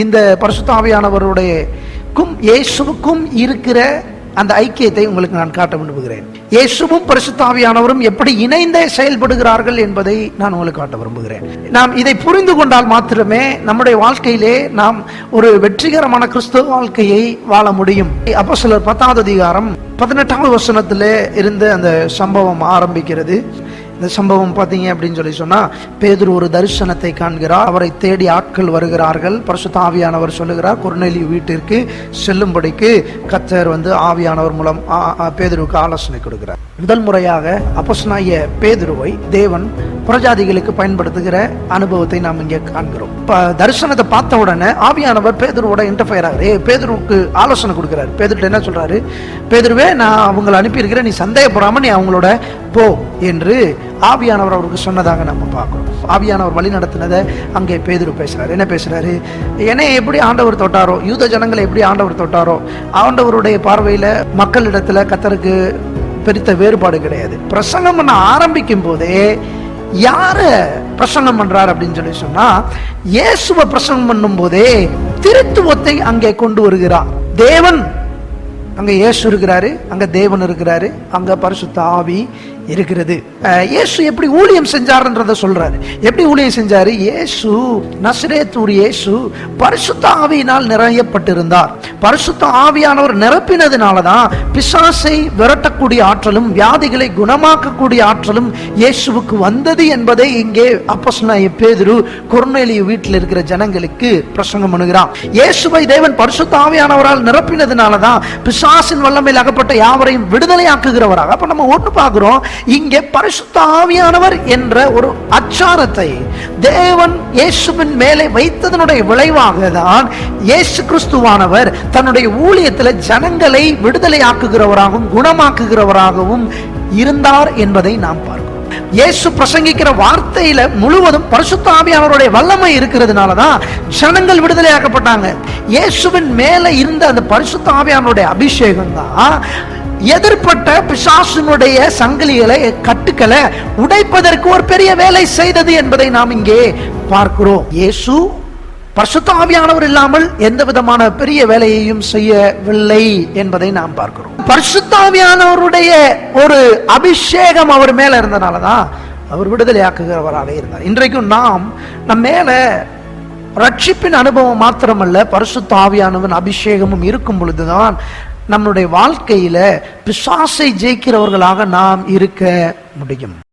இந்த பரிசுத்த ஆவியானவருடைய இயேசுவுக்கும் இருக்கிற அந்த ஐக்கியத்தை உங்களுக்கு நான் காட்ட விரும்புகிறேன். இயேசுவும் பரிசுத்த ஆவியானவரும் எப்படி இணைந்தே செயல்படுகிறார்கள் என்பதை நான் உங்களுக்கு காட்ட விரும்புகிறேன். நாம் இதை புரிந்து கொண்டால் மாத்திரமே நம்முடைய வாழ்க்கையிலே நாம் ஒரு வெற்றிகரமான கிறிஸ்துவ வாழ்க்கையை வாழ முடியும். அப்போஸ்தலர் 10வது அதிகாரம் 18வது வசனத்திலே இருந்து அந்த சம்பவம் ஆரம்பிக்கிறது. இந்த சம்பவம் பார்த்தீங்க அப்படின்னு சொன்னா, பேதுரு ஒரு தரிசனத்தை காண்கிறார். அவரை தேடி ஆட்கள் வருகிறார்கள். பரிசுத்த ஆவியானவர் சொல்லுகிறார், கொர்நேலியு வீட்டிற்கு செல்லும்படிக்கு கர்த்தர் ஆவியானவர் மூலம் பேதுருவுக்கு ஆலோசனை கொடுக்கிறார். முதல் முறையாக அப்போஸ்தலனாகிய பேதுருவை தேவன் புறஜாதிகளுக்கு பயன்படுத்துகிற அனுபவத்தை நாம் இங்கே காண்கிறோம். தரிசனத்தை பார்த்த உடனே ஆவியானவர் பேதுருவோட இன்டர்ஃபயர் ஆகுது. பேதுருவுக்கு ஆலோசனை கொடுக்கிறார். பேதுரு என்ன சொல்றாரு? பேதுருவே, நான் அவங்களை அனுப்பியிருக்கிறேன், நீ சந்தேகப்படாம நீ அவங்களோட போ என்று ஆவியானவர் அவருக்கு சொன்னதாக நம்ம பார்க்கிறோம். ஆவியானவர் வழி நடத்தினதை அங்கே பேதுரு பேசுறாரு. என்ன பேசுறாரு? என்னை எப்படி ஆண்டவர் தொட்டாரோ, யூத ஜனங்களை எப்படி ஆண்டவர் தொட்டாரோ, ஆண்டவருடைய பார்வையில மக்களிடத்துல கர்த்தருக்கு பெருத்த வேறுபாடு கிடையாது. பிரசங்கம் பண்ண ஆரம்பிக்கும் போதே யார பிரசங்கம் பண்றார் அப்படின்னு சொன்னா, இயேசுவை பிரசங்கம் பண்ணும் போதே திருத்துவத்தை அங்கே கொண்டு வருகிறார். தேவன் அங்க இயேசு இருக்கிறாரு, அங்க தேவன் இருக்கிறாரு, அங்க பரிசுத்த ஆவி இருக்கிறது. இயேசு எப்படி ஊழியம் செஞ்சாருன்றத சொல்றாரு. எப்படி ஊழியம் செஞ்சாரு? இயேசு நசரேத்தூர் இயேசு பரிசுத்த ஆவியினால் நிறையப்பட்டிருந்தார். பரிசுத்த ஆவியானவர் நிரப்பினதுனாலதான் பிசாசை விரட்டக்கூடிய ஆற்றலும் வியாதிகளை குணமாக்கக்கூடிய ஆற்றலும் இயேசுவுக்கு வந்தது என்பதை இங்கே அப்போஸ்தலனாகிய பேதுரு கொர்நேலியு வீட்டில் இருக்கிற ஜனங்களுக்கு பிரசங்கம் பண்ணுகிறார். இயேசுவை தேவன் பரிசுத்த ஆவியானவரால் நிரப்பினதுனாலதான் பிசாசின் வல்லமையில் அகப்பட்ட யாவரையும் விடுதலையாக்குகிறவராக. அப்ப நம்ம ஒண்ணு பார்க்கிறோம், இங்கே பரிசுத்த ஆவியானவர் என்ற ஒரு அச்சாரத்தை தேவன் இயேசுவின் மேலே வைத்ததனுடைய விளைவாக தான் இயேசு கிறிஸ்துவானவர் தன்னுடைய ஊழியத்தில் ஜனங்களை விடுதலையாக்குகிறவராகவும் குணமாக்குகிறவராகவும் இருந்தார் என்பதை நாம் பார்க்கிறோம். இயேசு பிரசங்கிக்கிற வார்த்தையில முழுவதும் பரிசுத்த ஆவியானவருடைய வல்லமை இருக்கிறதுனாலதான் ஜனங்கள் விடுதலையாக்கப்பட்டாங்க. இயேசுவின் மேல இருந்த அந்த பரிசுத்த ஆவியானவருடைய அபிஷேகம் தான் எதிர்பட்ட பிசாசினுடைய சங்கிலிகளை கட்டுக்களை உடைப்பதற்கு ஒரு பெரிய வேலை செய்தது என்பதை நாம் இங்கே பார்க்கிறோம். இயேசு பரிசுத்த ஆவியானவர் இல்லாமல் எந்த விதமான பெரிய வேலையையும் செய்யவில்லை என்பதை நாம் பார்க்கிறோம். பரிசுத்த ஆவியானவருடைய ஒரு அபிஷேகம் அவர் மேல இருந்தனாலதான் அவர் விடுதலையாக்குகிறவராக இருந்தார். இன்றைக்கும் நாம் நம் மேல ரட்சிப்பின் அனுபவம் மாத்திரமல்ல, பரிசுத்த ஆவியானவரின் அபிஷேகமும் இருக்கும் பொழுதுதான் நம்முடைய வாழ்க்கையில பிசாசை ஜெயிக்கிறவர்களாக நாம் இருக்க முடியும்.